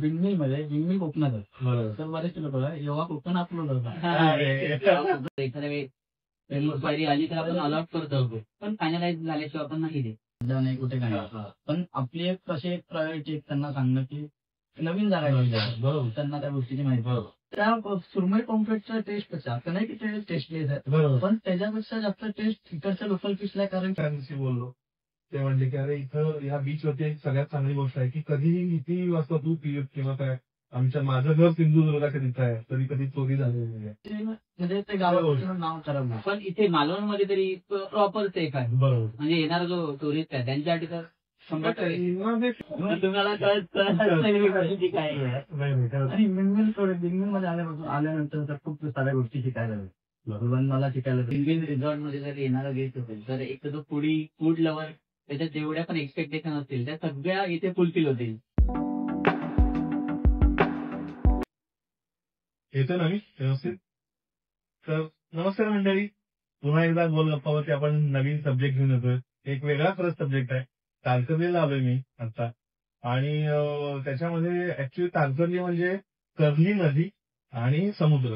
Windmill मध्ये windmill कोकणात बरोबर. तर बरेचसे लोक योगा कोकण अपलोड होतात. एखाद्या वेळी आली तर आपण अलॉट करतो पण फायनलाइज झाल्याशिवाय आपण नाही देत. नाही कुठे काय पण आपली एक कशी एक प्रायोरिटी त्यांना सांगणं की नवीन जागा बरोबर. त्यांना त्या गोष्टीची माहिती. त्या सुरमई पॉम्फ्रेटच्या टेस्ट पेक्षा असं नाही की ते टेस्टलेस आहे बरोबर. पण त्याच्यापेक्षा जास्त टेस्ट इकडच्या लोकल फिशला कारण त्यांच्याशी बोललो ते म्हणजे की अरे इथं ह्या बीच वरती एक सगळ्यात चांगली गोष्ट आहे की कधीही किती वाजता तू किंवा काय माझं घर सिंधुदुर्गाच्या तिथं आहे तरी कधी चोरी झालेली आहे म्हणजे ते गावाचं नाव खराब नाही. पण इथे मालवण मध्ये तरी प्रॉपर सेफ आहे. बरोबर. म्हणजे येणारा जो टुरिस्ट आहे त्यांच्यासाठी तर 100% तुम्हाला काय आणि विंडमिल मध्ये आल्यानंतर तर खूप साऱ्या गोष्टी शिकायला बरोबर मला शिकायला रिसॉर्ट मध्ये जर येणारा गेस्ट असेल तर एक तर तो फूड लवर त्याच्यात जेवढ्या पण एक्सपेक्टेशन असतील त्या सगळ्या इथे फुलफिल होतील. येतो ना मी व्यवस्थित. तर नमस्कार मंडळी, पुन्हा एकदा गोल गप्पावरती आपण नवीन सब्जेक्ट घेऊन येतोय. एक वेगळा खरंच सब्जेक्ट आहे. तारकर्लीला आलोय मी आता आणि त्याच्यामध्ये ऍक्च्युली तारकर्ली म्हणजे कर्ली नदी आणि समुद्र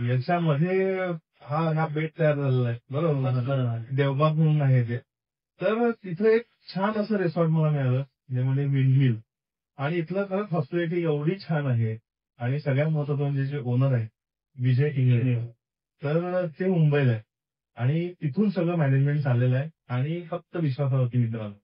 याच्यामध्ये हा बेट तयार झालेला आहे. बरोबर. देवबाग म्हणून आहे ते. तर तिथं एक छान असं रिसॉर्ट मला मिळालं जे म्हणजे विंडमिल आणि इथलं खरंच हॉस्पिटॅलिटी एवढी छान आहे आणि सगळ्यात महत्वाचं म्हणजे जे ओनर आहे विजय इंगळे तर ते मुंबईला आहे आणि तिथून सगळं मॅनेजमेंट चाललेलं आहे आणि फक्त विश्वासावरती मित्रांनो.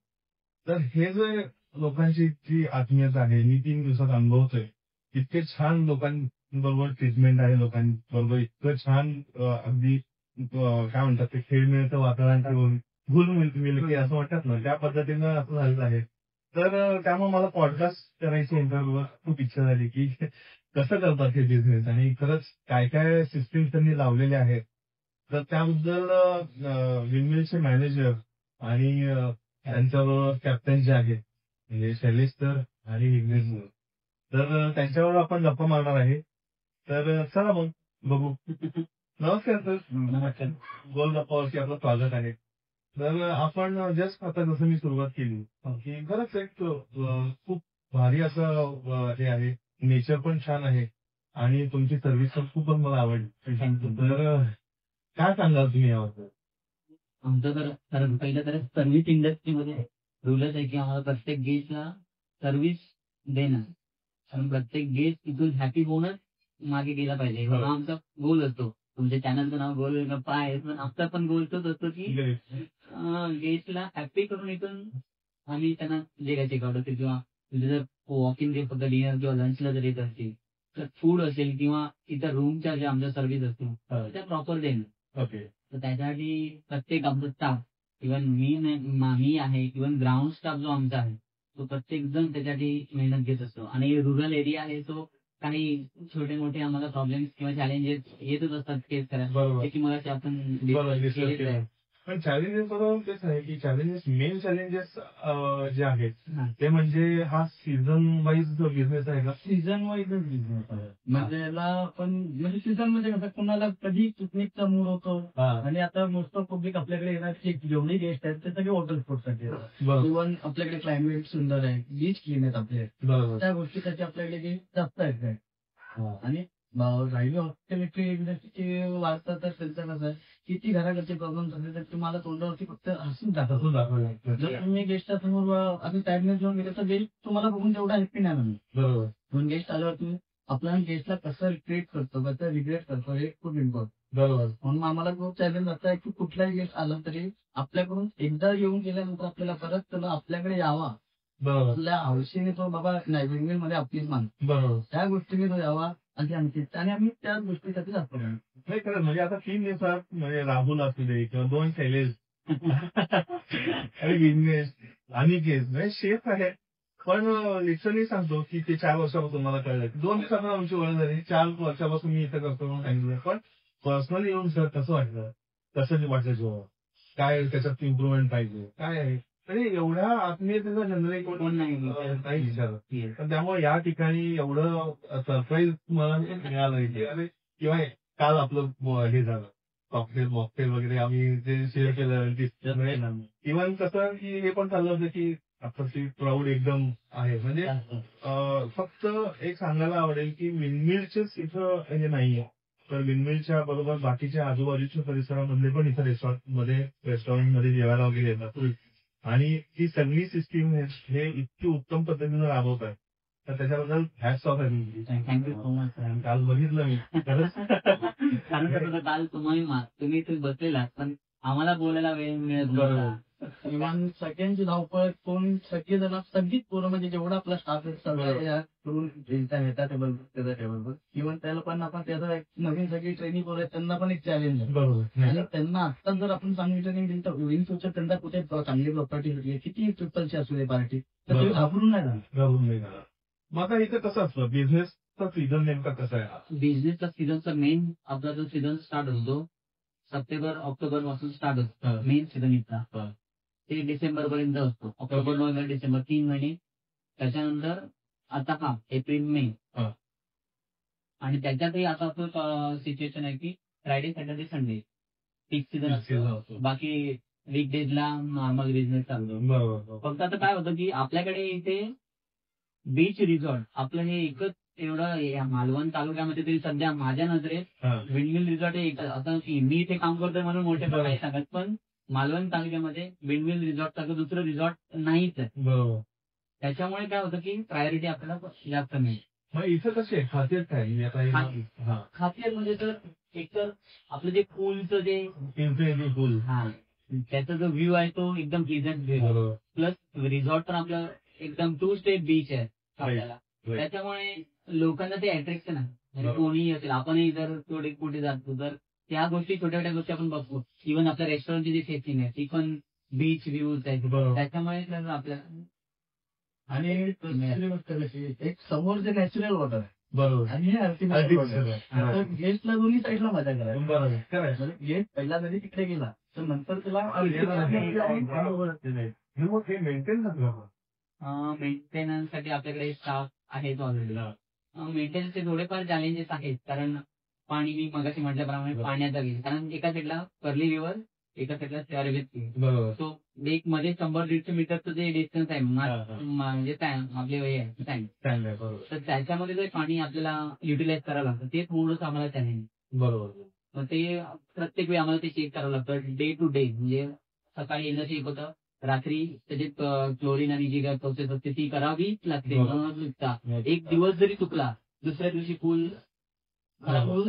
तर हे जे लोकांची जी आत्मीयता आहे मी 3 दिवसात अनुभवतोय. इतके छान लोकांबरोबर ट्रीटमेंट आहे लोकांबरोबर इतकं छान अगदी काय म्हणतात ते खेळमेळचं वातावरण ठेवून घुल मिळते असं म्हणतात ना त्या पद्धतीनं असं झालेलं आहे. तर त्यामुळे मला पॉडकास्ट करायची इंटरव्ह्यूवर खूप इच्छा झाली की कसं करतात हे बिझनेस आणि खरंच काय काय सिस्टीम त्यांनी लावलेल्या आहेत. तर त्याबद्दल विंडमिलचे मॅनेजर आणि त्यांच्याबरोबर कॅप्टन जे आहेत म्हणजे शैलेश सर आणि विघ्नेश सर तर त्यांच्यावर आपण गप्पा मारणार आहे. तर चला मग बघू. नमस्कार सर. नमस्कार. गोल गप्पावरती आपलं स्वागत आहे. तर आपण जस्ट आता जसं मी सुरुवात केली की खरंच एक खूप भारी असं हे आहे. नेचर पण छान आहे आणि तुमची सर्व्हिस पण खूपच मला आवडली. तर काय सांगाल तुम्ही याबद्दल? आमचं तर पहिलं तर सर्व्हिस इंडस्ट्रीमध्ये रूलच आहे की आम्हाला प्रत्येक गेस्टला सर्व्हिस देणं आणि प्रत्येक गेस्ट इथून हॅपी होऊनच मागे गेला पाहिजे हा आमचा गोल असतो. तुमच्या चॅनलचं नाव गोल गप्पा आहे पण आमचा पण गोल तोच असतो की गेस्टला हॅपी करून इथून आम्ही त्यांना जे काय शिकवतो ते किंवा म्हणजे जर वॉकिंग डे फक्त डिनर किंवा लंचला जर येत असतील तर फूड असेल किंवा इतर रूमच्या ज्या आमच्या सर्व्हिस असतील त्या प्रॉपर देणं. ओके. तर त्याच्यासाठी प्रत्येक आमचा स्टाफ इव्हन मी आहे इव्हन ग्राउंड स्टाफ जो आमचा आहे तो प्रत्येक जण त्याच्यासाठी मेहनत घेत असतो. आणि रुरल एरिया आहे तो काही छोटे मोठे आम्हाला प्रॉब्लेम्स किंवा चॅलेंजेस येतच असतात फेस करायला की मला आपण पण चॅलेंजेस बरोबर तेच आहे की मेन चॅलेंजेस जे आहेत ते म्हणजे हा सीझन वाईज जो बिझनेस आहे का सीझन वाईजच बिझनेस आहे. म्हणजे याला पण म्हणजे सीझन मध्ये कसं कोणाला कधी पिकनिकचा मूड होतो आणि आता मोस्ट ऑफ पब्लिक आपल्याकडे येणार जेवढे गेस्ट आहेत ते सगळे वॉटर स्पोर्ट्ससाठी येतात. इव्हन आपल्याकडे क्लायमेट सुंदर आहे बीच क्लीन आहेत आपले त्या गोष्टीसाठी आपल्याकडे गेस्ट जास्त आहेत. आणि राहिली हॉस्पिटॅलिटी इंडस्ट्रीची वार्ता तर त्यांचं कसं आहे किती घराकडचे प्रॉब्लेम झाले तर तुम्हाला तोंडावरती फक्त हसून दाखवतो. जर तुम्ही गेस्टच्या समोर आम्ही सॅडनेस घेऊन गेले तर गेस्ट तुम्हाला बघून तेवढा हॅपी नाही म्हणून. बरोबर. पण गेस्ट आल्यावर तुम्ही आपल्या गेस्टला कसं ट्रीट करतो कसं रिग्रेट करतो हे खूप इम्पॉर्टंट. बरोबर. म्हणून आम्हाला खूप चॅलेंज असं आहे की कुठलाही गेस्ट आला तरी आपल्याकडून एकदा येऊन गेल्यानंतर आपल्याला परत त्याला आपल्याकडे यावा. आपल्या हौशीने तो बाबा नाही विंडमिल मध्ये आपलीच मान बरोबर त्या गोष्टीने तो यावा आणि आम्ही त्या गोष्टीसाठी जातो. नाही खरं म्हणजे आता 3 दिवसात म्हणजे राहुल असू दे किंवा 2 शैलेश आणि विघ्नेश आणि म्हणजे शेफ आहे. पण लिटरली सांगतो की ते 4 वर्षापासून मला कळलं की 2 दिवसांना आमची ओळख झाली. 4 वर्षापासून मी इथं करतो म्हणून सांगितलं. पण पर्सनली येऊन सर कसं वाटलं कसं वाटलं जेव्हा काय त्याच्यात इम्प्रुव्हमेंट पाहिजे काय आहे म्हणजे एवढ्या आत्मीयतेचा जनरली कोण नाही विचारत. पण त्यामुळे या ठिकाणी एवढं सरप्राईज मला मिळालं किंवा काल आपलं हे झालं कॉकटेल वगैरे आम्ही जे शेअर केलं इव्हन कसं की हे पण चाललं होतं की आताची प्राऊड एकदम आहे. म्हणजे फक्त एक सांगायला आवडेल की विंडमिलचेच इथं हे नाहीये, तर विंडमिलच्या बरोबर बाकीच्या आजूबाजूच्या परिसरामधले पण इथं रेस्टॉरंटमध्ये जेवायला वगैरे येतात. आणि ही सगळी सिस्टीम हे इतकी उत्तम पद्धतीने राबवत आहे, तर त्याच्याबद्दल हॅट्स ऑफ आहे. Thank you so much. काल बघितलं मी खरंच. कारण कसं होतं, काल तुम्ही इथे बसलेलात पण आम्हाला बोलायला वेळ मिळत नव्हता. इव्हन सगळ्यांची धावपळ कोण सगळेजण सगळीच पोरं म्हणजे जेवढा आपला स्टाफ करून येतात टेबलवर टेबलवर इव्हन त्याला पण आपण त्याचा एक नवीन सगळी ट्रेनिंग करू त्यांना पण एक चॅलेंज आहे. बरोबर. आणि त्यांना आता जर आपण चांगली ट्रेनिंग दिली तर इन फ्युचर त्यांना कुठे चांगली प्रॉपर्टी भेटली किती ट्रिपलची असू दे पार्टी तर ते घाबरून नाही राहणार. घाबरून नाही जाणार. मग आता इथं कसं असतं, बिझनेसचा सीझन नेमका कसा आहे? बिझनेसचा सीझनचा मेन आपला जो सीझन स्टार्ट होतो सप्टेंबर ऑक्टोबर पासून स्टार्ट होतो मेन सीझन इथला. ते डिसेंबर पर्यंत असतो. ऑक्टोबर नोव्हेंबर डिसेंबर 3 महिने. त्याच्यानंतर आता एप्रिल मे. आणि त्याच्यातही आता असं सिच्युएशन आहे की फ्रायडे सॅटर्डे संडे पीक सीझन असतो. बाकी वीकडेजला नॉर्मल बिझनेस चालतो. बरोबर. फक्त आता काय होतं की आपल्याकडे इथे बीच रिसॉर्ट आपलं हे एकच एवढं या मालवण तालुक्यामध्ये तरी सध्या माझ्या नजरेत विंडमिल रिसॉर्ट हे एकच. आता मी इथे काम करतोय म्हणून मोठे नाही सांगत, पण मालवण तालुक्यामध्ये विंडमिल रिसॉर्ट सारखं दुसरं रिसॉर्ट नाहीच आहे. बरोबर. त्याच्यामुळे काय होतं की प्रायोरिटी आपल्याला जास्त मिळेल. मग इथं कशी आहे खासियत काय? खासियत म्हणजे तर एकतर आपलं जे पूलचं जे पूल, त्याचा जो व्ह्यू आहे तो एकदम प्लीझंट व्ह्यू. प्लस रिसॉर्ट पण आपलं एकदम 2 स्टेप बीच आहे आपल्याला. त्याच्यामुळे लोकांना ते अट्रॅक्शन आहे. म्हणजे कोणी असेल, आपणही जर थोडे कुठे जातो तर त्या गोष्टी छोट्या छोट्या गोष्टी आपण बघतो. इव्हन आपल्या रेस्टॉरंटची जी सेटिंग आहे ती पण बीच व्ह्यूज आहे. त्याच्यामुळे आपल्याला आणि एक समोर जे नॅचरल वॉटर आहे बरोबर आणि हे आर्टिफिशियल वॉटर. गेस्टला दोन्ही साईडला मजा करायची. गेस्ट पहिला जरी तिकडे गेला तर नंतर त्याला मेंटेनन्स साठी आपल्याकडे स्टाफ आहेच ऑलरेडी. मेंटेनन्सचे थोडेफार चॅलेंजेस आहेत, कारण पाणी मी मगाशी म्हटल्याप्रमाणे पाण्याचा गेल, कारण एका साईडला कर्ली रिव्हर एका साईडला बरोबर. सो एक मध्ये 100-150 मीटरचं जे डिस्टन्स आहे म्हणजे आपले तर त्याच्यामध्ये जे पाणी आपल्याला युटिलाइज करावं लागतं ते थोडंसं आम्हाला चॅलेंज. बरोबर. मग ते प्रत्येक वेळी आम्हाला ते चेक करावं लागतं डे टू डे. म्हणजे सकाळी येणं चेक होतं, रात्री त्याच्यात क्लोरीन आणि जी काय प्रोसेस असते ती करावीच लागते. न एक दिवस जरी चुकला दुसऱ्या दिवशी पूल यूज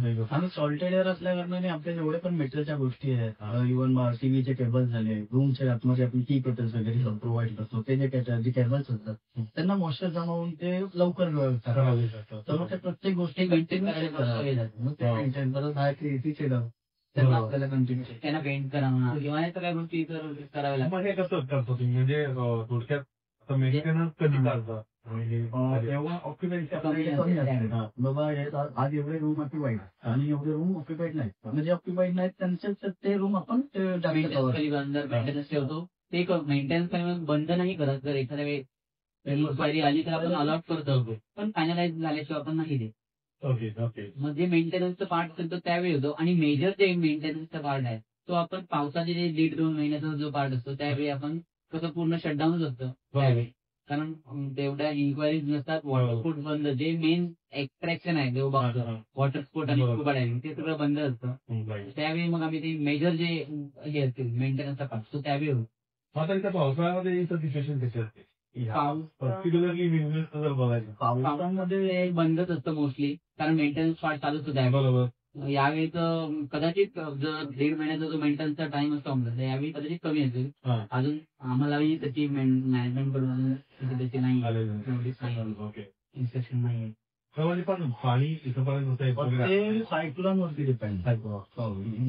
नाही. आणि सॉल्टेड एअर असल्या कारणाने आपल्या जेवढे पण मेटलच्या गोष्टी आहेत, इव्हन टीव्हीचे केबल्स झाले, रूमचे आतमध्ये आपण टी केबल्स वगैरे प्रोव्हाइड करतो, ते जे केबल्स असतात त्यांना मॉइश्चर जमा होऊन ते लवकर तर त्या प्रत्येक गोष्टी मेंटेन करायला एसीचे त्यांना आपल्याला कंटिन्यू त्यांना पेंट करा किंवा या सगळ्या गोष्टी कराव्या लागतात. मग हे कसं करतो तुम्ही, म्हणजे थोडक्यात मेंटेनन्स कधी करता? तेव्हा ऑक्युपाईड बाबा आज एवढे रूम ऑक्युपाईड आणि एवढे रूम ऑक्युपाईड नाही, म्हणजे ऑक्युपाईड नाहीत त्यांचे ते रूम आपण मेंटेनन्स ठेवतो. ते मेंटेनन्स बंद नाही करत. जर एखाद्या वेळी आली तर आपण अलॉट करतो, पण फायनलाइज झाल्याशिवाय आपण नाही देत. मग जे मेंटेनन्सचा पार्ट असेल तो त्यावेळी होतो. आणि मेजर जे मेंटेनन्सचा पार्ट आहे तो आपण पावसाचे जे 1.5-2 महिन्याचा जो पार्ट असतो त्यावेळी आपण कसं पूर्ण शटडाऊनच असतं त्यावेळी, कारण तेवढ्या इन्क्वायरीज नसतात. वॉटर स्पोर्ट बंद, जे मेन एक्स्ट्रॅक्शन आहे जो बघतो वॉटर स्पोर्ट आणि स्कुबा डायव्हिंग ते सगळं बंद असतं. त्यावेळी मग आम्ही ते मेजर जे हे असतील मेंटेनन्सचा पार्ट तो त्यावेळी होतो. आता इथं पावसाळ्यामध्ये सिच्युएशन कशी असते पर्टिक्युलरली बिझनेस जर बघायचं? पावसामध्ये बंदच असतं मोस्टली, कारण मेंटेनन्स पार्ट चालूच होत आहे. बरोबर. यावेळी तर कदाचित जर 1.5 महिन्याचा जो मेंटेनन्सचा टाइम असतो आमचा यावेळी कदाचित कमी असेल. अजून आम्हालाही त्याची मॅनेजमेंट करून त्याची नाही इन्स्ट्रक्शन नाही. म्हणजे पण पाणी इथं सायक्लोन वरती डिपेंड.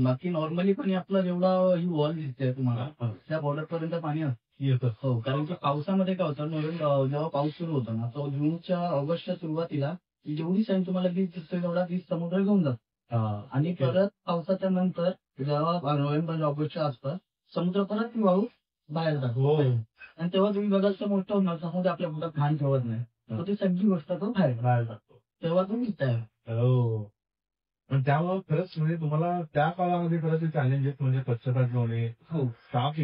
बाकी नॉर्मली पण आपला जेवढा ही वॉल दिसते तुम्हाला त्या बॉर्डर पर्यंत पाणी येतं. हो, कारण की पावसामध्ये काय होतं, जेव्हा पाऊस सुरू होतो ना तो जूनच्या ऑगस्टच्या सुरुवातीला जेवढी साईन तुम्हाला बीच दिसतोय तेवढा बीच समुद्र घेऊन जातो. आणि परत पावसाच्या नंतर जेव्हा नोव्हेंबर ऑगस्टच्या आसपास समुद्र परत वाहून बाहेर जातो. आणि तेव्हा तुम्ही बघाल तर मोठं होणार समुद्र आपल्या पोटात घाण ठेवत नाही, तर ती सगळी गोष्ट तो बाहेर जातो तेव्हा तुम्ही हो. पण त्यामुळे खरंच म्हणजे तुम्हाला त्या काळामध्ये खरंच चॅलेंजेस म्हणजे स्वच्छता ठेवणे, हो. स्टाफ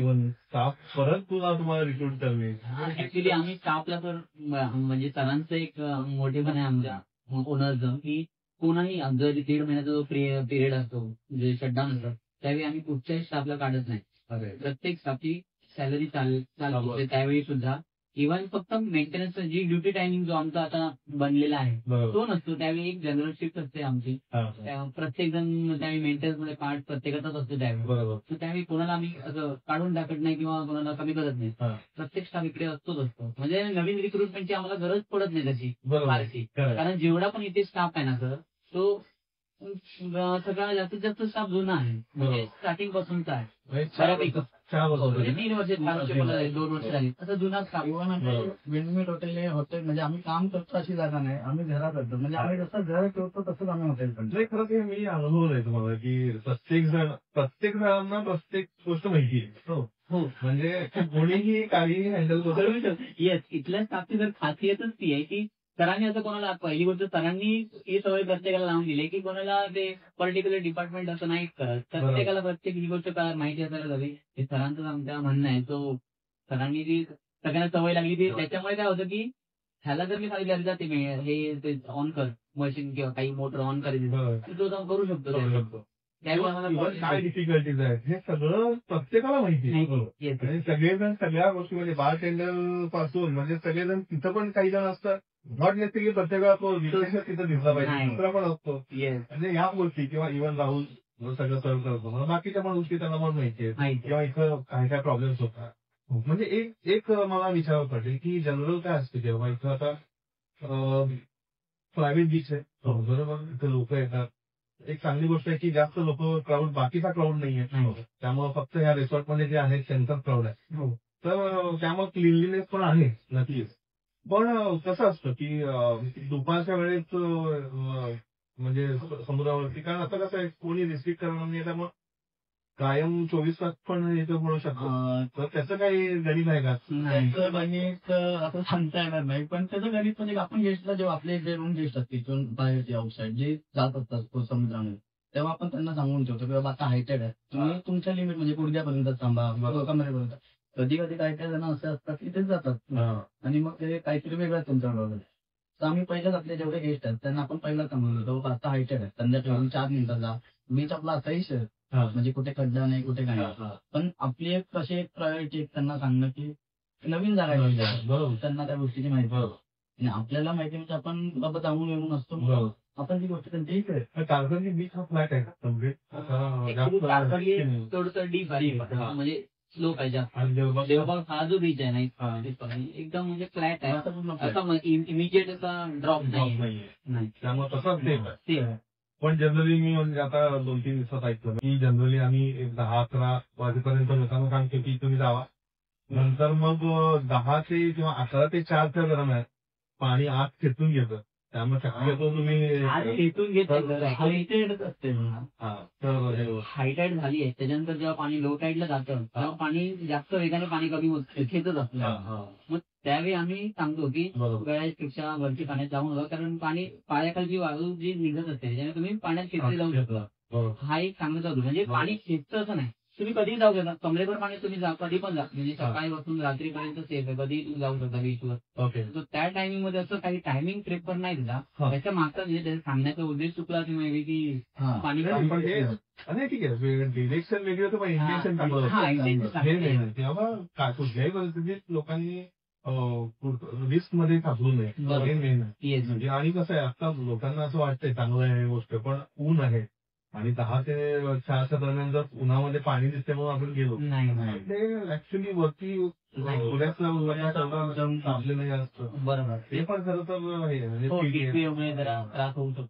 परत तुम्हाला रिक्रूट करणे. ऍक्च्युली आम्ही स्टाफला तर म्हणजे सरांचं एक मोठेपण आहे आमच्या ओनरचं, की कोणाही जर 1.5 महिन्याचा जो पिरियड असतो म्हणजे शटडाऊन असतो त्यावेळी आम्ही कुठच्याही स्टाफला काढत नाही. प्रत्येक स्टाफची सॅलरी चालते त्यावेळी सुद्धा. इव्हन फक्त मेंटेनन्स जी ड्युटी टायमिंग जो आमचा आता बनलेला आहे तो नसतो. त्यावेळी एक जनरल शिफ्ट असते आमची. प्रत्येक जण त्यावेळी मेंटेनन्स मध्ये पार्ट प्रत्येकाचाच असतो त्यावेळी. तर त्यावेळी कोणाला आम्ही असं काढून टाकत नाही किंवा कोणाला कमी करत नाही. प्रत्येक स्टाफ इकडे असतोच असतो. म्हणजे नवीन रिक्रुटमेंटची आम्हाला गरज पडत नाही त्याची फारशी. कारण जेवढा पण इथे स्टाफ आहे ना सर तो सगळा जास्तीत जास्त स्टाफ जुना आहे. म्हणजे स्टार्टिंग पासूनचा आहे. बऱ्यापैकी 3 वर्ष 2 वर्ष झाली असं जुना स्टाफ. इव्हन विंडमिल हॉटेल म्हणजे आम्ही काम करतो अशी जागा नाही, आम्ही घरात करतो. म्हणजे आम्ही जसं घर ठेवतो तसंच आम्ही हॉटेल करतो. खरंच हे मी अनुभवलंय तुम्हाला की प्रत्येक जणांना प्रत्येक गोष्ट माहिती आहे. हो म्हणजे कोणीही काही हँडल करू शकतो. येस, इथल्या स्टाफची जर खासियतच ती आहे की सरांनी असं कोणाला पहिली गोष्ट सरांनी ही सवय प्रत्येकाला लावून दिली की कोणाला ते पर्टिक्युलर डिपार्टमेंट असं नाही करत. प्रत्येकाला प्रत्येक ही गोष्ट माहिती असायला हवी. हे सरांचं आमच्या म्हणणं आहे. तो सरांनी जी सगळ्यांना सवय लागली ती त्याच्यामुळे काय होतं की ह्याला जर मी सांगितलं जाते हे ऑन कर मशीन किंवा काही मोटर ऑन करायची तो जाऊन करू शकतो. काय डिफिकल्टीज आहेत हे सगळं प्रत्येकाला माहिती आहे. आणि सगळेजण सगळ्या गोष्टी म्हणजे बारटेंडर पासून म्हणजे सगळेजण तिथं पण काही जण असतात नॉट नेसेसरी प्रत्येकाला तो रिलेशन तिथं दिसला पाहिजे दुसरा पण असतो. म्हणजे ह्या गोष्टी किंवा इव्हन राहुल सगळं सर्व करतो मला बाकीच्या पण गोष्टी त्यांना पण माहिती आहेत किंवा इथं काय काय प्रॉब्लेम्स होतात. म्हणजे एक मला विचारावं पडेल की जनरल काय असते तेव्हा इथं आता प्रायव्हेट बीच आहे बरोबर, इथं लोक येतात. एक चांगली गोष्ट आहे की जास्त लोक क्राऊड बाकीचा क्राऊड नाहीये. त्यामुळे फक्त ह्या रिसॉर्टमध्ये जे आहे त्यांचाच क्राऊड आहे. तर त्यामुळे क्लिनलीनेस पण आहे नक्कीच. पण कसं असतं की दुपारच्या वेळेत म्हणजे समुद्रावरती कारण आता कसं आहे कोणी रिस्ट्रिक्ट करणार नाही त्यामुळे कायम 24 तास पण इथं म्हणू शकतो. तर त्याचं काही गणित आहे का? त्याचं गणित असं सांगता येणार नाही, पण त्याचं गणित म्हणजे आपण गेस्टला जेव्हा आपले जे रूम गेस्ट असतील तिथून बाहेरचे आउटसाईड जे जात असतात समुद्रामध्ये तेव्हा आपण त्यांना सांगून ठेवतो की बाबा आता हायटेड आहे तुम्ही तुमच्या लिमिट म्हणजे गुडघ्यापर्यंत थांबा कमरेपर्यंत. कधी कधी काही काही जण असे असतात की तेच जातात आणि मग ते काहीतरी वेगळं त्यांच्याबरोबर. तर आम्ही पहिलेच आपले जेवढे गेस्ट आहेत त्यांना आपण पहिला सांगून देतो आता हायटेड आहे संध्याकाळी 4 मिनिटाचा बीच आपला असाही शेअर म्हणजे कुठे खड्डा नाही कुठे काही. पण आपली एक कशी एक प्रायोरिटी त्यांना सांगणं की नवीन जागा बरोबर त्यांना त्या गोष्टीची माहिती आणि आपल्याला माहिती म्हणजे आपण बाबा जाऊन येऊन असतो आपण ती गोष्ट त्यांची तारकर्ली बीच हा फ्लॅट आहे थोडस डीप आहे म्हणजे स्लो पाहिजे. देवबाग हा जो बीच आहे ना एकदम म्हणजे फ्लॅट आहे असा इमिजिएट असा ड्रॉप नाही त्यामुळे तसंच ते. पण जनरली मी म्हणजे आता 2-3 दिवसात ऐकलं की जनरली आम्ही 10-11 वाजेपर्यंत लोकांना सांगतो की तुम्ही जावा. नंतर मग 10 ते किंवा 11 ते 4च्या दरम्यान पाणी आत खेचून घेतं. त्यामुळे शक्यतो तुम्ही खेचून घेत हायटेड असते. हायटाईड झाली आहे त्याच्यानंतर जेव्हा पाणी लो टाईडला जातं तेव्हा पाणी जास्त वेगाने पाणी कमी होत खेचत असतं. मग त्यावेळी आम्ही सांगतो की गळ्यापेक्षा वरती पाण्यात जाऊ नका कारण पाणी पायाखालची वाळू जी निघत असते त्याच्याने तुम्ही पाण्यात खेचले जाऊ शकता. हा एक चांगला होतो म्हणजे पाणी खेचतं असं नाही तुम्ही कधी जाऊ शकता कमरेवर पाणी तुम्ही कधी पण जा म्हणजे सकाळीपासून रात्रीपर्यंत सेफ आहे कधी जाऊ शकता बीचवर. तर त्या टायमिंग मध्ये असं काही टायमिंग प्रेफर नाही दिला त्याच्या मागचा म्हणजे सांगण्याचा उद्देश चुकला की की पाणी ठीक आहे डिरेक्शन वेगळं तर इंटेन्शन तेव्हा कुठल्याही परिस्थितीत लोकांनी रिस्क मध्ये थांबू नये म्हणजे. आणि कसं आहे आता लोकांना असं वाटतंय चांगलं आहे गोष्ट पण ऊन आहे आणि 10 ते 4च्या दरम्यान जर उन्हामध्ये पाणी दिसते म्हणून आपण गेलो ते ऍक्च्युली वरती आपले नाही असतं बरोबर ते पण खरं तर म्हणजे त्रास होऊ शकतो.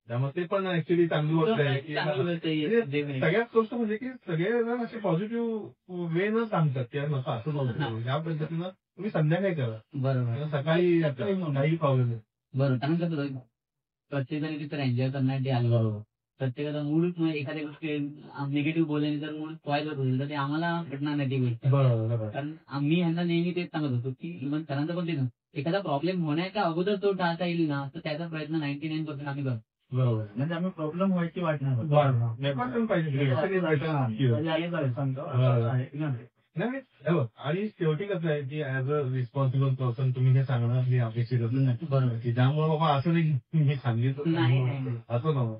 त्यामुळे ते पण ऍक्च्युली चांगली गोष्ट आहे. सगळ्यात गोष्ट म्हणजे की सगळेजण असे पॉझिटिव्ह वे न सांगतात की नका असं नव्हतं या पद्धतीनं तुम्ही संध्याकाळी करा बरोबर सकाळी काही प्रॉब्लेम नाही बरोबर. कारण प्रत्येकाने तिथं एन्जॉय करण्यासाठी आलो प्रत्येकाचा मूड एखाद्या गोष्टी निगेटिव्ह बोलल्याने जर मूड स्पॉइल होईल तर ते आम्हाला घडणार नाही ती गोष्ट. कारण आम्ही ह्यांना नेहमी तेच सांगत होतो की इव्हन सरांचं पण ते एखादा प्रॉब्लेम होण्याच्या अगोदर तो टाळता येईल ना तर त्याचा प्रयत्न 99% आम्ही करतो. बरोबर. म्हणजे आम्ही प्रॉब्लेम व्हायची वाट नाही बघत. नाही हे बघ, आणि शेवटी कसं आहे की ऍज अ रिस्पॉन्सिबल पर्सन तुम्ही हे सांगणं हे अपेक्षित बरोबर. की त्यामुळे बाबा असं नाही की मी सांगितलं नाही. असं नव्हतं.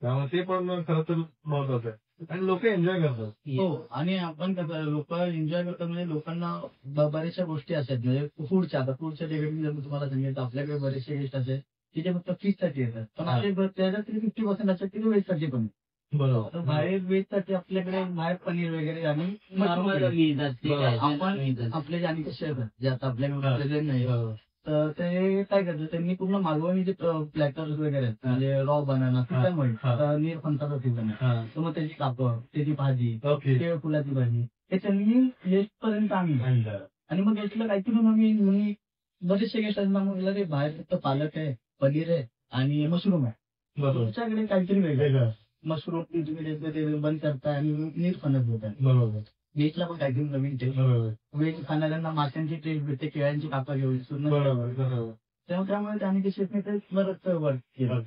त्यामुळे ते पण खरं तर महत्वाचं आहे आणि लोक एन्जॉय करतात. हो, आणि आपण कसं लोक एन्जॉय करतात म्हणजे लोकांना बऱ्याचशा गोष्टी असतात म्हणजे फूडच्या डेव्हिडनी जर मी तुम्हाला सांगितलं आपल्याकडे बरेचसे गेस्ट असे की जे फक्त फिश साठी येतात पण हा. आपले त्याच्यात 50% असतात की वेज साठी पण बरोबर. तर बाहेर वेज साठी आपल्याकडे बाहेर पनीर वगैरे आणि नॉर्मल मटण मिळतात ते बरोबर. आपण आपले जे आणि कसे येतात जे आता आपल्याकडे प्रेझेंट नाही बरोबर. तर ते काय करतात त्यांनी पूर्ण मालवणी जे प्लॅटर्स वगैरे आहेत म्हणजे रॉ बनाना त्यामुळे हा. नीरफणसाचा सीझन आहे हा. तर मग त्याची कापड त्याची भाजी ओके. केळ फुलाची भाजी हे त्यांनी गेस्ट पर्यंत आणलं आणि मग गेस्टला काहीतरी नवीन म्हणजे बरेचसे गेस्ट आहेत ना मग रे बाहेर फक्त पालक आहे पनीर आहे आणि मशरूम आहे बरोबर. तुमच्याकडे काहीतरी वेगळं वेगळं. मशरूम तुम्ही ते बंद करताय आणि नीरफणस देताय बरोबर. गेस्टला पण काहीतरी नवीन टेस्ट बरोबर. वेज खाणाऱ्यांना माशांची टेस्ट भेटते केळ्यांची कापा घेऊन बरोबर. बरोबर. त्यामुळे त्यांनी ते शेफने ते बरंच वर्क केलं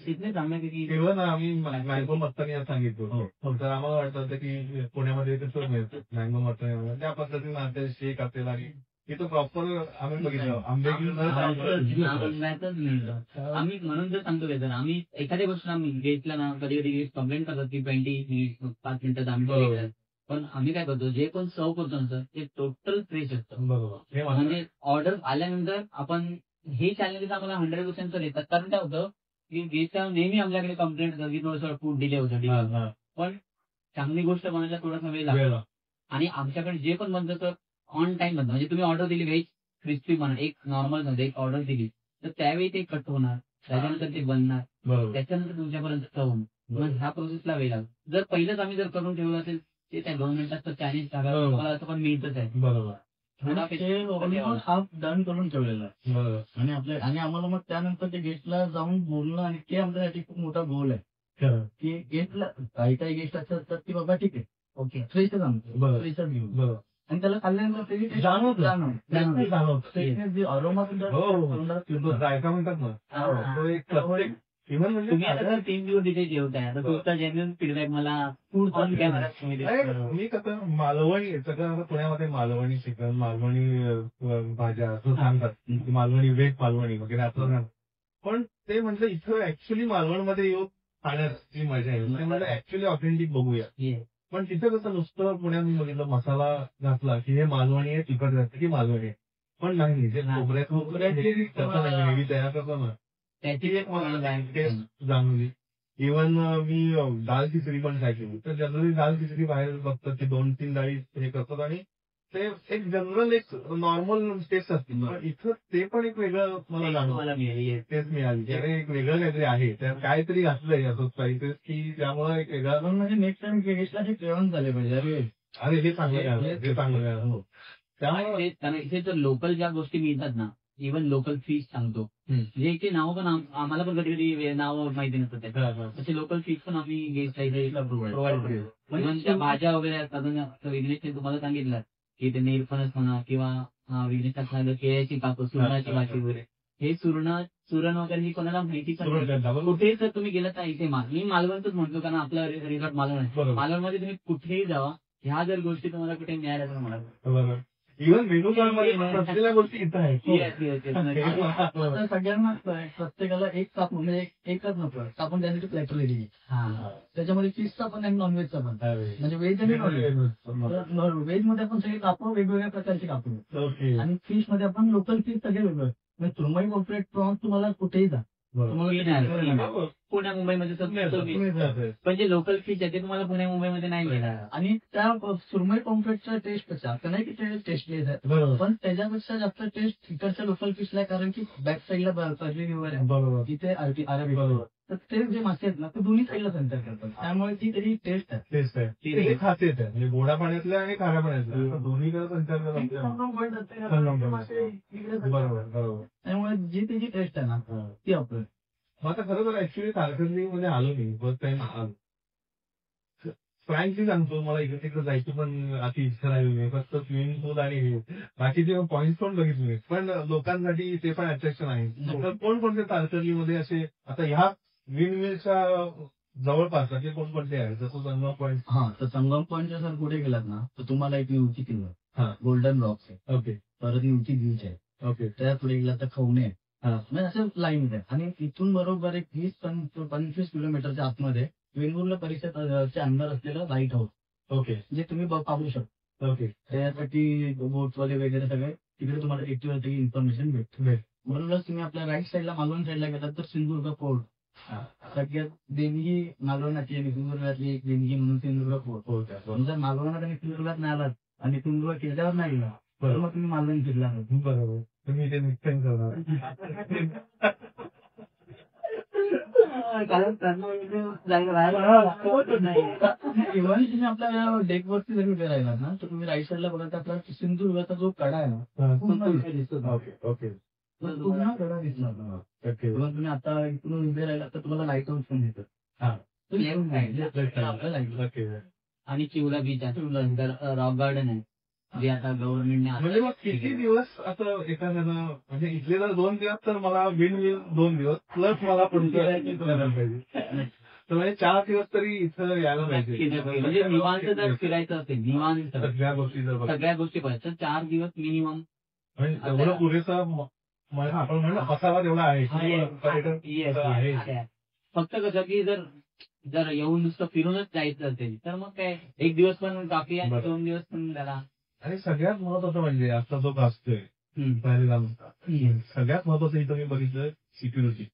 तिथले चांगलं की इव्हन आम्ही मँगो मटन सांगितलं तर आम्हाला वाटत होतं की पुण्यामध्ये कसं मिळतं मँगो मटन त्या पद्धतीने आमच्या शेक असेल आणि इथं प्रॉपर आम्ही बघितलं आंबे आंब्याचंच मिळतं. आम्ही म्हणून तर सांगतो काय तर आम्ही एखाद्या गोष्ट आम्ही गेस्टला ना कधी कधी गेस्ट कंप्लेंट करतात की 20 मिनिट 5 मिनिटात आम्ही बरोबर. केलं. पण आम्ही काय करतो जे पण सर्व करतो ना सर ते टोटल फ्रेश असतं. बरोबर हे म्हणजे ऑर्डर आल्यानंतर आपण हे चॅलेंजेस आम्हाला 100% तर येतात कारण काय होतं की गेस्ट नेहमी आपल्याकडे कंप्लेंट करतात की थोडंसं फूड डिले होतं. पण चांगली गोष्ट बनायला थोडासा वेळ लागतो आणि आमच्याकडे जे पण बनतं तर ऑन टाइम बनतं. म्हणजे तुम्ही ऑर्डर दिली व्हेज क्रिस्पी बनणार एक नॉर्मल मध्ये एक ऑर्डर दिली तर त्यावेळी ते कट होणार त्याच्यानंतर ते बनणार बरोबर. त्याच्यानंतर तुमच्यापर्यंत जाऊन मग ह्या प्रोसेसला वेळ लागतो. जर पहिलंच आम्ही जर करून ठेवलं असेल ते त्या 2 मिनिटात तर चॅलेंज टाकायला मला असं पण मिळतच आहे. बरोबर. थोडा ते ऑलमोस्ट हाफ डन करून ठेवलेला आहे बरोबर. आणि आम्हाला मग त्यानंतर ते गेस्टला जाऊन बोलणं आणि ते आमच्यासाठी खूप मोठा गोल आहे खरं. की गेस्टला काही गेस्ट असे असतात की बाबा ठीक आहे ओके फ्रेशच आणतो बरं. फ्रेशच घेऊ बरोबर. आणि त्याला खाल्ल्यानंतर त्याची taste जाणवतं. जाणवतं. जाणवतं. Freshness जी aroma सुद्धा तोंडात फिरतो. जायका म्हणतात ना तो एक प्रत्येक इव्हन म्हणजे तुम्ही आता 3 दिवस तिथे जेवताय आता तुमचा जेन्युइन फीडबॅक मला फूड ऑन कॅमेरा तुम्ही देता. मी कसं मालवणी सगळं पुण्यामध्ये मालवणी चिकन मालवणी भाज्या असं सांगतात मालवणी व्हेज मालवणी वगैरे असं सांगतात पण ते म्हणजे इथं ऍक्च्युली मालवणमध्ये येऊन खाण्याची मजा आहे ते म्हणजे ऍक्च्युली ऑथेंटिक बघूया Yes. पण तिथं कसं नुसतं पुण्यात बघितलं मसाला घातला की हे मालवणी आहे तिखट घातलं की मालवणी आहे पण नाही जे खोबऱ्याची ग्रेव्ही तयार करतो ना त्याची एक मला टेस्ट जाणवली. इव्हन मी दाल खिचडी पण ट्राय केली तर जनरली दाल खिचडी बाहेर बघतात की 2-3 डाळी हे करतात आणि ते एक जनरल एक नॉर्मल टेस्ट असते पण इथं ते पण एक वेगळं मला जाणवलं मला मिळेल. टेस्ट मिळाली की अरे एक वेगळं काहीतरी आहे त्यात काहीतरी घातलंय असं स्पायसेस की त्यामुळे एक वेगळा पण म्हणजे नेक्स्ट टाइम गेस्टला हे जेवण झाले पाहिजे अरे हे चांगलं आहे हे चांगलं आहे हो त्यामुळे कारण इथे तर लोकल ज्या गोष्टी मिळतात ना इव्हन लोकल फिश सांगतो म्हणजे इथे नाव पण आम्हाला पण कधी कधी नाव माहिती नसतं त्याचं तसे लोकल फिश पण आम्ही गेस्टला प्रोव्हाइड करतो. म्हणजे त्या भाज्या वगैरे असतात विघ्नेशने तुम्हाला सांगितलं की ते नीरफणस म्हणा किंवा विघ्नेशला सांगितलं केळ्याची कापड सुरणाची भाजी वगैरे हे सुरण वगैरे ही कोणाला माहिती पण नाही. कुठेही जर तुम्ही गेलात ना इथे मी मालवणच म्हणतो कारण आपला रिसॉर्ट मालवण आहे मालवणमध्ये तुम्ही कुठेही जावा ह्या जर गोष्टी तुम्हाला कुठे मिळाल्या तर मला इव्हन मेनू कार्ड मध्ये सगळ्या गोष्टी इथं आहेत आता सगळ्यांना प्रत्येकाला एक काप म्हणजे एकच नको आपण त्यासाठी प्लॅटर रेडी त्याच्यामध्ये फिशचा पण आणि नॉनव्हेजचा पण म्हणजे व्हेज आणि नॉनव्हेज व्हेज मध्ये आपण सगळे कापड वेगवेगळ्या प्रकारचे कापड आणि फिश मध्ये आपण लोकल फिश सगळे वेगळं म्हणजे तुरमई पॉपलेट प्रॉन्स तुम्हाला कुठेही जा पुण्या मुंबईमध्ये पण जे लोकल फिश आहे ते तुम्हाला पुण्या मुंबईमध्ये नाही मिळणार. आणि त्या सुरमई पॉम्फ्रेटचा टेस्ट कसा असं नाही की ते टेस्टलेस आहे पण त्याच्यापेक्षा जास्त टेस्ट इकडच्या लोकल फिशला कारण की बॅक साईडला पर्ली रिव्हर आहे तिथे अरबी तर ते जे मासे आहेत ना ते दोन्ही साईडला संचार करतात त्यामुळे ती तरी टेस्ट आहे ती खासियत आहे म्हणजे गोडा पाण्यातल्या आणि खाऱ्या पाण्यातल्या दोन्हीकडे संचार बरोबर त्यामुळे जी त्याची टेस्ट आहे ना ती आपलं आता खरं तर ऍक्च्युली तारकर्लीमध्ये आलो मी फर्स्ट टाइम आलो फ्रँकली सांगतो मला इकडे तिकडे जायची पण अति इच्छा राहिली फक्त स्विमिंग पूल आणि हे बाकीचे पॉईंट पण बघितले पण लोकांसाठी ते पण अट्रॅक्शन आहे कोणकोणते तारकर्लीमध्ये असे आता ह्या विंडमिलच्या जवळपास असे कोणकोणते आहे जसं संगम पॉईंट? हा, तर संगम पॉईंटच्या सर पुढे गेलात ना तर तुम्हाला एक युवती किल्ला, हा. गोल्डन रॉक्स आहे, ओके परत युवती बीच आहे, ओके त्या पुढे गेला तर खवणे आहे. हा. म्हणजे असं लाईन आहे. आणि इथून बरोबर एक 20-25 किलोमीटरच्या आतमध्ये वेंगुर्ला परिसराच्या अंदर असलेलं लाईट हाऊस, ओके जे तुम्ही पाहू शकता. ओके त्यासाठी बोटवाले वगैरे सगळे तिकडे तुम्हाला ऍक्टिव्ह इन्फॉर्मेशन भेटते. म्हणूनच तुम्ही आपल्या राईट साईडला मालवण साईडला गेलात तर सिंधुदुर्ग फोर्ट, सगळ्यात देणगी मालवणाची आणि सिंधुदुर्गातली एक देणगी म्हणून सिंधुदुर्ग फोर्ट. जर मालवणात आणि सिंधुदुर्गात नाही आलात आणि सिंधुदुर्ग किल्ल्यावर नाही गेला तर मग तुम्ही मालवण फिरला नाही. बरोबर, तुम्ही ते निश्चय करणार. कारण त्यांना राहायला नाही. इव्हन तुम्ही आपल्या डेकवरती जरी उभे राहिलात ना तर तुम्ही राईट साईडला बघा तर आपला सिंधुदुर्गाचा जो कडा आहे ना पूर्ण इथे दिसतो. ओके ओके पूर्ण कडा दिसणार तुम्हाला. ओके इव्हन तुम्ही आता इकडून उभे राहिला तर तुम्हाला लाईट हाऊस पण दिसत. हा. आपलं लाईट ओके. आणि चिवला बीच आहे, नंतर रॉक गार्डन आहे जे आता गव्हर्नमेंटने म्हणजे मग किती दिवस आता एखाद्यानं म्हणजे इथले जर 2 दिवस तर मला विंड 2 दिवस प्लस मला पुढचं करायला पाहिजे, तर म्हणजे 4 दिवस तरी इथं यायला पाहिजे. म्हणजे निवांत जर फिरायचं असेल, निवांत सगळ्या गोष्टी जर बघ- सगळ्या गोष्टी पाहिजे तर 4 दिवस मिनिमम. म्हणजे एवढं पुरेसा आपण म्हणलं मसाला तेवढा आहे की पर्यटन इथं आहे. फक्त कसं की जर येऊन नुसतं फिरूनच जायचं असेल तर मग काय 1 दिवस पण काफी आहे, बरं. 2 दिवस पण त्याला. आणि सगळ्यात महत्वाचं म्हणजे आता जो असतोय सगळ्यात महत्वाचं इथं मी बघितलं सिक्युरिटी.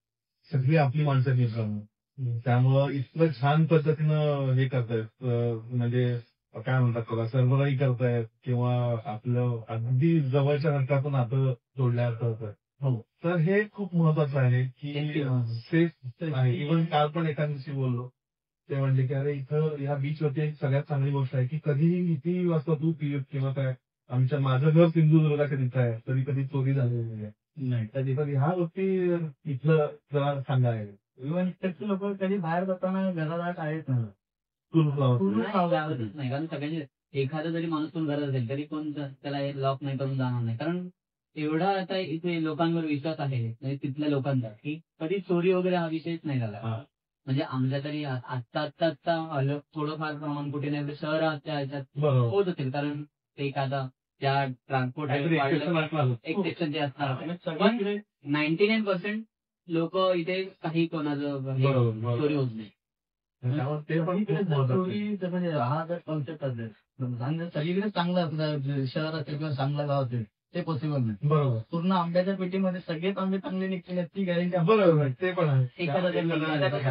सगळी आपली माणसं मिळतात, त्यामुळं इतकं छान पद्धतीनं हे करतायत, म्हणजे काय म्हणतात त्याला सर्वराई करतायत किंवा आपलं अगदी जवळच्या घटकातून नातं जोडल्याचं होतं. हो. तर हे खूप महत्वाचं आहे की सेफ आहे. इव्हन काल पण एका दिवशी बोललो ते म्हणले की अरे इथं ह्या बीच वरती एक सगळ्यात चांगली गोष्ट आहे की कधीही किती वाजता तू किंवा काय माझं घर सिंधुदुर्गाच्या तिथं आहे तरी कधी चोरी झालेली नाही. कधी ह्या गोष्टी इथलं जरा सांगा आहे. इव्हन इकडचे लोक कधी बाहेर जाताना घरात आहेत ना नाही कारण सगळ्यांचे एखादा जरी माणूस पण घरात असेल तरी कोण त्याला लॉक नाही करून जाणार नाही. कारण एवढा आता इथे लोकांवर विश्वास आहे म्हणजे तिथल्या लोकांचा की कधी चोरी वगैरे हा विषयच नाही झाला. म्हणजे आमच्या तरी आत्ता थोडंफार प्रमाण कुठे नाही शहराच्या ह्याच्यात होत असेल कारण ते एखादा त्या ट्रान्सपोर्ट एक सेक्शन जे असणार 99% लोक इथे काही कोणाचं चोरी होत नाही. ते पण चोरी म्हणजे हा जर कॉन्सेप्ट असेल सगळीकडे चांगला असला शहर असेल किंवा चांगला गाव असेल ते पॉसिबल नाही. बरोबर. पूर्ण आंब्याच्या पेटीमध्ये सगळेच आंबे चांगले निघतील ती गॅरंटी बरोबर ते पण आहे. एखादा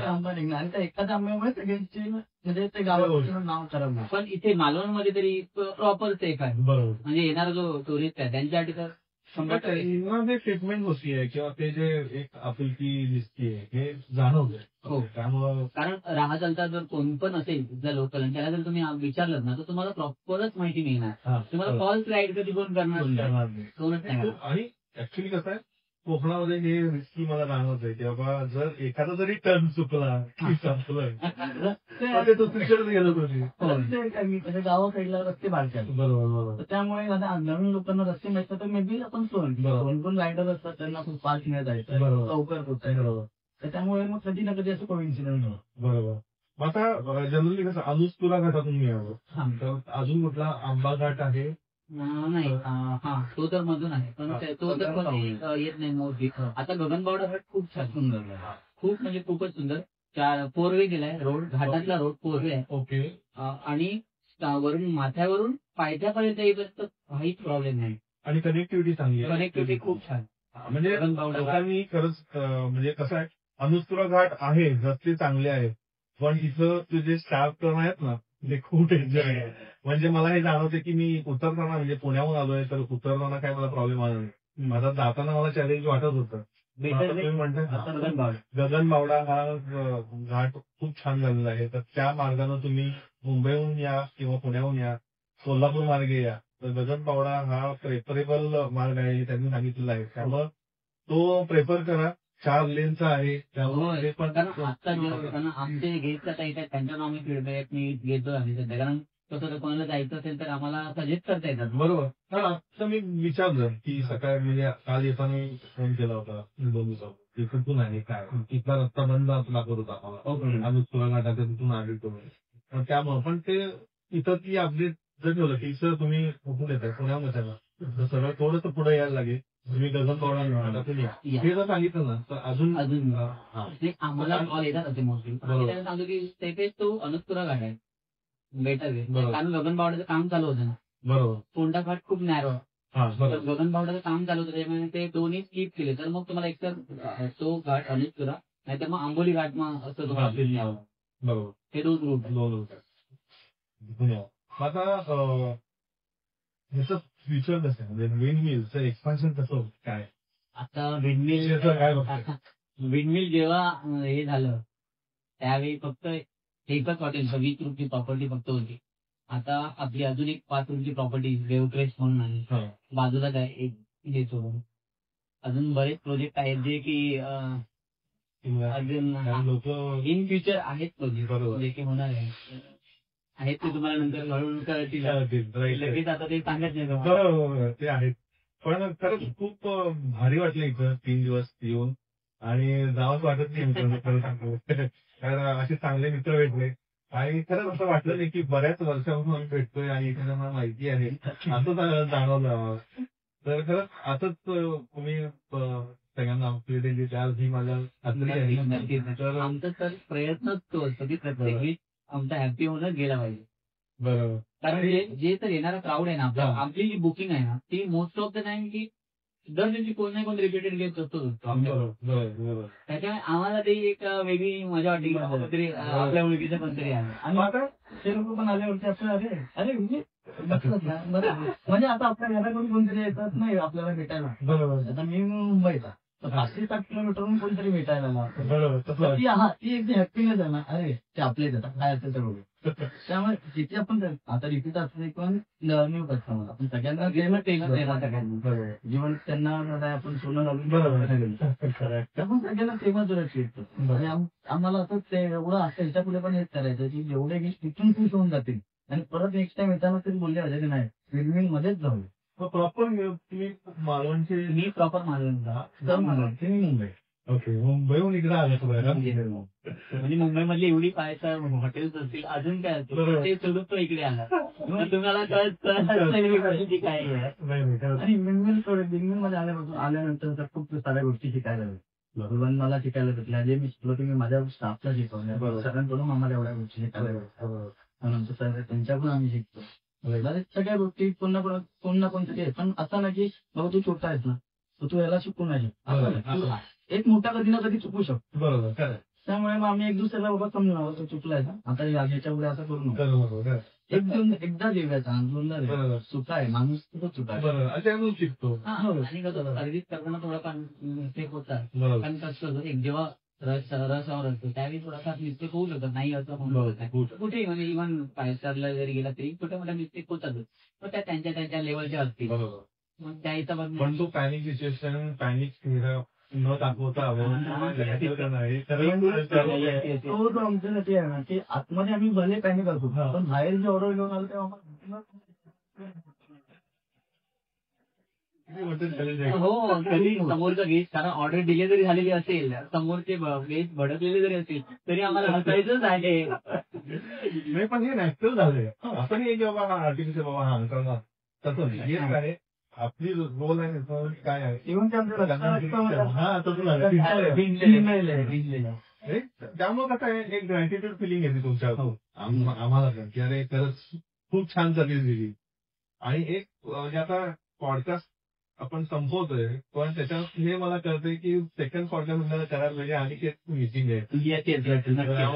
आंबा निघणार आणि त्या एखाद्या आंब्यामुळे सगळ्यांची म्हणजे ते गावाचं नाव खराब होईल. पण इथे मालवणमध्ये तरी प्रॉपर सेफ आहे. बरोबर. म्हणजे येणारा जो टुरिस्ट आहे त्यांच्यासाठी तर 100% जे ट्रीटमेंट होती आहे किंवा ते जे एक आपुलकी दिसतीये हे जाणवतंय. हो. त्यामुळं कारण राहचालता जर कोण पण असेल जर लोकल त्याला जर तुम्ही विचारलं ना तर तुम्हाला प्रॉपरच माहिती मिळणार. तुम्हाला कॉल राईड कधी कोण करणार कोणच नाही. आणि ऍक्च्युली कसं आहे कोकणामध्ये हे रिस्की मला जाणवत आहे की बाबा जर एखादा जरी टर्न चुकला की संपलं ते दुसरीकडे गेलं पाहिजे. गावा साईडला रस्ते बारके आहेत. बरोबर. तर त्यामुळे आता नवीन लोकांना रस्ते माहिती तर मे बी आपण कोण रायडर असतात त्यांना खूप फास्ट मिळत आहे लवकर होत आहे. बरोबर. तर त्यामुळे मग कधी ना कधी असं कोइन्सिडन्स होतो. बरोबर. आता जनरली कसं अनुस्पुरा घाटातून मिळावं तर अजून कुठला आंबा घाट आहे? नाही हा तो तर मधून आहे पण तो तर पण येत नाही मोठी. आता गगनबावडा घाट खूप छान सुंदर खूप म्हणजे खूपच सुंदर. 4 वे गेलाय रोड घाटातला रोड 4 वे आहे. ओके. आणि वरून माथ्यावरून पायथ्यापर्यंत येत काहीच प्रॉब्लेम नाही. आणि कनेक्टिव्हिटी चांगली आहे. कनेक्टिव्हिटी खूप छान. म्हणजे लोकांनी खरंच म्हणजे कसं आहे अनुस्पुरा घाट आहे रस्ते चांगले आहेत पण इथं तुझे स्टाफ टर्न आहेत ना ते खूप डेंजर आहे. म्हणजे मला हे जाणवते की मी उतरताना म्हणजे पुण्याहून आलोय तर उतरताना काय मला प्रॉब्लेम आला नाही. माझा जाताना मला चॅलेंज वाटत होतं. तुम्ही म्हणताय गगनबावडा हा घाट खूप छान झालेला आहे तर त्या मार्गाने तुम्ही मुंबईहून या किंवा पुण्याहून या सोलापूर मार्गे या तर गगनबावडा हा प्रेफरेबल मार्ग आहे त्यांनी सांगितलेला आहे. त्यामुळं तो प्रेफर करा. 4 लेनचा आहे त्यामुळे पण कारण आता आमचे गेस्ट आता येतात त्यांच्या नाव मी फीडबॅक मी घेतो आम्ही सध्या कारण कसं तर कोणाला जायचं असेल तर आम्हाला सजेस्ट करता येतात. बरोबर. हा आता मी विचारलं की सकाळी म्हणजे काल येताना फोन केला होता बोलूचा की कुठून आहे काय तिथला रस्ता बंद दाखवत होता आम्हाला. आम्ही सुरंगाटा तिथून आलो तुम्ही त्यामुळे पण ते इथं ती अपडेट जर ठेवलं की सर तुम्ही कुठून येताय पुण्यामध्ये ना तर सगळं थोडंसं पुढे यायला लागेल तुम्ही गगन तोडा हे जर सांगितलं ना तर अजून ते आम्हाला कॉल येतात असे मोस्टली सांगतो की सेफेस्ट तो अनुस्पुरा घाट आहे बेटर वे. कारण गगनबावड्याचं काम चालू होतं ना. बरोबर. कोंडा घाट खूप नॅरो बरोबर. गगनबावड्याचं काम चालू होतं त्यामुळे ते दोन्ही स्किप केले तर मग तुम्हाला एक तर तो घाट अनुस्पुरा नाहीतर मग आंबोली घाट मग असं तुम्हाला फिरून यावं. बरोबर. हे दोन रूट आता ह्याचं फ्युचर कसं आहे म्हणजे विंड मिलचं एक्सपान्शन कसं काय आता विंडमिल काय विंडमिल जेव्हा हे झालं त्यावेळी फक्त एकच हॉटेल 20 रुपये प्रॉपर्टी फक्त होती. आता आपली अजून एक 5 रुपये प्रॉपर्टी वेवक्रेस्ट म्हणून आहे बाजूलाच आहे एक हे सोडून. अजून बरेच प्रोजेक्ट आहेत जे की अजून लोक इन फ्युचर आहेत प्रोजेक्ट जे की होणार आहेत ते तुम्हाला नंतर हळूहळू कळतील. लगेच आता ते सांगत नाही तुम्हाला. बरोबर ते आहेत पण खरंच खूप भारी वाटलं इथं 3 दिवस येऊन आणि जावंच वाटत नाही मित्रांनो खरं सांगतो. कारण असे चांगले मित्र भेटले आणि खरंच असं वाटलं नाही की बऱ्याच वर्षापासून आम्ही भेटतोय आणि एखाद्या मला माहिती आहे असं जाणवलं. तर खरंच असंच तुम्ही सगळ्यांना आपली त्याच ही माझ्या खात्री आहे. तर आमचा तर प्रयत्नच तो असतो की प्रत्येक वेळी आमचा हॅपी होणं गेला पाहिजे. बरोबर. कारण जे तर येणारा क्राऊड आहे ना आपली जी बुकिंग आहे ना ती मोस्ट ऑफ द टाइम की दर दिवशी कोण नाही कोण रिपीटेड गेट असतो. त्याच्यामुळे आम्हाला ते एक वेगळी मजा वाटते की कोणतरी आपल्या ओळखीचं कोणतरी आहे. आणि आता ते लोक पण आल्यावरती असं अरे म्हणजे आता आपल्या घराकडून कोणतरी येतात नाही आपल्याला भेटायला. बरोबर. आता मी मुंबईचा 5-7 किलोमीटरहून कोणतरी भेटायला आला. बरोबर. ती एक हॅपीनेस आहे ना. अरे ते आपले येतात काय असेल तर त्यामुळे जिथे आपण आता रिपीट असले पण न्यू कस्टमर आपण सगळ्यांना जीवन त्यांना आपण सोनं घालून आपण सगळ्यांना सेवा सुरक्षित आणि आम्हाला असं ते एवढं असं ह्याच्या पुढे पण हेच करायचं की जेवढे गेस्ट तिथून खुश होऊन जातील आणि परत नेक्स्ट टाइम येताना तरी बोलले पाहिजे की नाही फिल्मिंग मध्येच जाऊ. प्रॉपर तुम्ही मालवणचे मी प्रॉपर मालवणचा मी मुंबई. ओके मुंबईहून इकडे आलं तुम्हाला म्हणजे मुंबईमधली एवढी काय हॉटेल्स असतील अजून काय असतील ते सोडून तो इकडे आला. तुम्हाला काय आणि बिनमिल मध्ये आल्यानंतर खूप साऱ्या गोष्टी शिकायला भेटल्या. मला शिकायला भेटल्या जे मी शिकलो ते मी माझ्या स्टाफला शिकवल्या सगळ्यांकडून आम्हाला एवढ्या गोष्टी शिकायला भेटल्या. नंतर त्यांच्याकडून आम्ही शिकतो सगळ्या गोष्टी कोण ना कोणतरी पण असा ना की बाबा तू छोटा आहेस ना तर तू याला शिकू नाही एक मोठा कधी ना कधी चुकू शकतो. बरोबर. त्यामुळे मग आम्ही एक दुसऱ्याला बाबा समजून तो चुकलाय ना आता याच्या पुढे असं करू नका. एकदा देव्याचा चुका आहे माणूस चुका आहे शिकतो. आणि कसं सर्व्हिस करताना थोडाफार मिस्टेक होतात. कारण कसं एक जेव्हा रसावर असतो त्यावेळी थोडाफार मिस्टेक होऊ शकतात नाही असं म्हणून कुठेही म्हणजे इव्हन 5 स्टारला जरी गेला तरी छोट्या मोठ्या मिस्टेक होतातच पण त्या त्यांच्या लेवलच्या असतील. मग त्या हिशोबाने पण तो पॅनिक सिच्युएशन पॅनिक न दाखवता तो आमच्यासाठी आहे ना की आतमध्ये आम्ही भले पॅनिक असतो पण बाहेर जे ऑर्डर घेऊन आलो तेव्हा हो कधी समोरचा गेस्ट कारण ऑर्डर डिले जरी झालेली असेल समोरचे गेस्ट भडकलेले जरी असतील तरी आम्हाला हसायचंच आहे. नाही पण हे नॅचरल झालंय असं नाही की बाबा हा आर्टिफिशियल बाबा हा करणार तसं नाही आहे आपली रोल आहे काय आहे इव्हन त्यामुळे कसं आहे एक ग्रॅटिट्यूड फिलिंग येते तुमच्या आम्हाला की अरे खरंच खूप छान सर्व्हिस दिली. आणि एक म्हणजे आता पॉडकास्ट आपण संपवतोय पण त्याच्यात हे मला कळतंय की सेकंड पॉडकास्ट आपल्याला करायला पाहिजे आणि मीटिंग आहे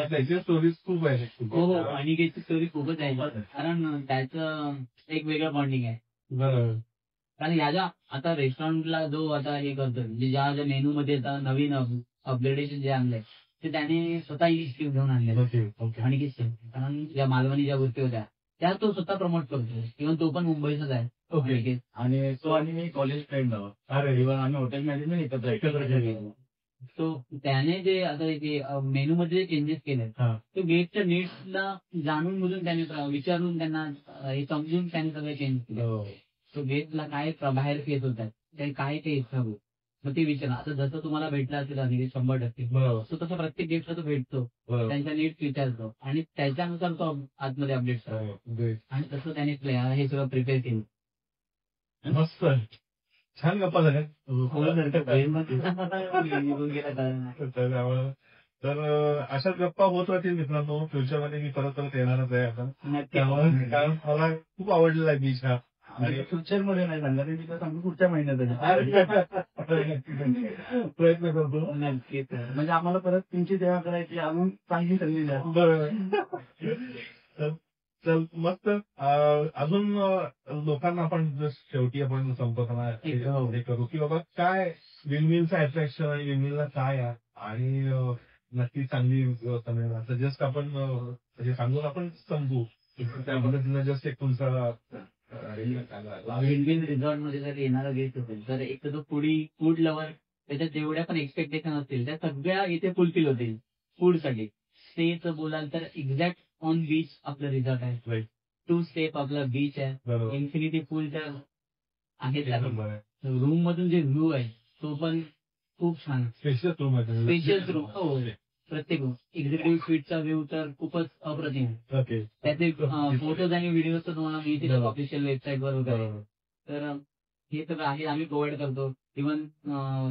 त्याची स्टोरीज खूप आहेत. हो अनिकेतची स्टोरी खूपच आहे कारण त्याचं एक वेगळं बॉन्डिंग आहे. बरोबर. कारण ह्याच्या आता रेस्टॉरंटला जो आता हे करतोय म्हणजे ज्या मेनू मध्ये आता नवीन अपग्रेडेशन जे आणलंय ते त्याने स्वतः इनिशिएटिव्ह घेऊन आणले आणि कारण या मालवणी ज्या गोष्टी होत्या त्या तो स्वतः प्रमोट करतो. इव्हन तो पण मुंबईचाच आहे. ओके आणि तो आणि मी कॉलेज फ्रेंड आहोत. अरे इव्हन आम्ही हॉटेल मॅनेजमेंट एकत्र तो त्याने जे आता मेनू मध्ये चेंजेस केले हा. तो गेटच्या नीड्सला जाणून बुजून त्याने विचारून त्यांना हे समजून त्याने सगळं चेंज केलं. हो. तो गेटला काय बाहेर फेस होतात ते काय ते इच्छा होत मग ते विचार आता जसं तुम्हाला भेटला असेल आणि 100% बरोबर. तो तसं प्रत्येक गेटला तो भेटतो बरोबर. त्यांच्या नीड्स विचारतो आणि त्याच्यानुसार तो आतमध्ये अपडेट करतो हो, great. आणि तसं त्याने हे सगळं प्रिपेअर केलं. मस्त छान गप्पा झाल्या. निघून गेला कारण तर अशाच गप्पा होत राहतील मित्रांनो. फ्युचरमध्ये मी परत परत येणारच आहे आता. नक्की त्यामुळे कारण मला खूप आवडलेला आहे बीच हा. आणि फ्युचर मध्ये नाही सांगणार मी तुला सांगू पुढच्या महिन्यात प्रयत्न करतो. नक्कीच म्हणजे आम्हाला परत तुमची सेवा करायची अजून चांगली संधी द्या. बरोबर. चल मस्त. अजून लोकांना आपण शेवटी आपण संपर्कांना हे करू की बाबा काय विंडमिलचं अट्रॅक्शन आणि विंडमिलला काय आहे आणि नक्की चांगली व्यवस्था मिळणार तर जस्ट आपण म्हणजे सांगून आपण संपू त्या पद्धतीनं जस्ट एक तुमचा विंडमिल रिसॉर्ट मध्ये जर येणारा गेस्ट असेल तर एक तर तो फूड लवर त्याच्यात जेवढ्या पण एक्सपेक्टेशन असतील त्या सगळ्या इथे फुलफिल होतील फूडसाठी. स्टेचं बोलाल तर एक्झॅक्ट ऑन बीच आपलं रिसॉर्ट आहे. 2 स्टेप आपला बीच आहे. इन्फिनिटी पूलच्या आहेत. रूम मधून जे व्ह्यू आहे तो पण खूप छान. स्पेशियस रूम आहे. स्पेशियस रूम हो प्रत्येक रूम. एक्झिक्युटिव्ह स्वीटचा व्ह्यू तर खूपच अप्रतिम. ओके. त्याचे फोटोज आणि व्हिडिओज तर तुम्हाला मिळतील ऑफिशियल वेबसाईट वर वगैरे. तर हे सगळं आहे आम्ही प्रोव्हाइड करतो. इव्हन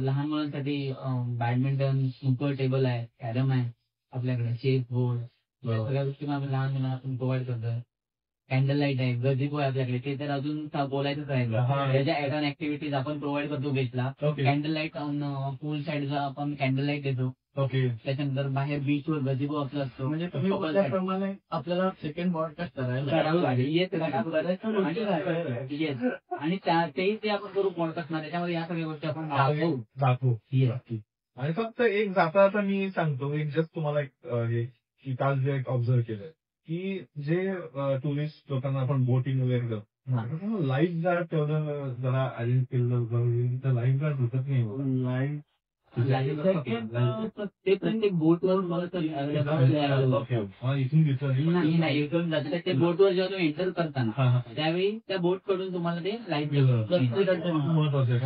लहान मुलांसाठी बॅडमिंटन स्नूकर टेबल आहे कॅरम आहे आपल्याकडे चेस बोर्ड सगळ्या गोष्टी आम्ही लहान मुलांना प्रोव्हाइड करतोय. कॅन्डल लाईट आहे गझिबो आहे आपल्याकडे ते तर अजून बोलायचंच आहे. त्याच्या ऍड ऑन ऍक्टिव्हिटीज आपण प्रोव्हाइड करतो गेस्टला. कॅन्डल लाईट पूल साईडला आपण कॅन्डल लाईट देतो. ओके. त्याच्यानंतर बाहेर बीचवर गझिबो आपला असतो. म्हणजे तुम्ही बोलल्याप्रमाणे आपल्याला सेकंड ब्रॉडकास्ट करावं लागेल. येस आणि तेही ते आपण करू पॉडकास्ट ना त्याच्यामध्ये या सगळ्या गोष्टी आपण दाखवू. आणि फक्त एक जाता जाता मी सांगतो एक जस्ट तुम्हाला एक काल जे ऑब्झर्व केलं की जे टुरिस्ट लोकांना आपण बोटिंग वगैरे करतो लाईफ गार्ड तेवढं जरा अरेंज केलं तर लाईफ गार्ड होतच नाही. ते प्रत्येक बोटवर इथून घेतलं नाही इथून जातं ते बोटवर जेव्हा तुम्ही एंटर करताना त्यावेळी त्या बोट कडून तुम्हाला ते लाईफ महत्वाचं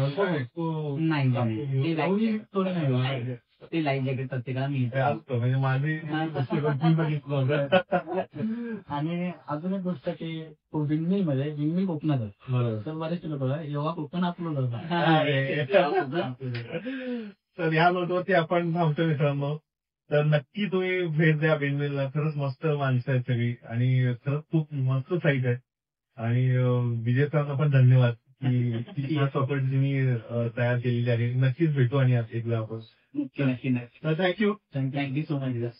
ते लाईफ जॅकेट प्रत्येकाला मिळतं. म्हणजे माझी आणि अजून एक गोष्ट की विंडमिल मध्ये विंडमिल कोकणात तर बरेचसे लोक जेव्हा कोकण अपलोड होतं. तर ह्या नोटवरती आपण थांबतो मित्रांनो. तर नक्की तुम्ही भेट द्या विंडमिलला. खरंच मस्त माणसं आहेत सगळी आणि खरंच खूप मस्त साईट आहे. आणि विजय सरांना पण धन्यवाद की ऑपॉर्च्युनिटी तयार केलेली आहे. नक्कीच भेटू आणि एकदा आपण नक्की. तर थँक्यू सो मच.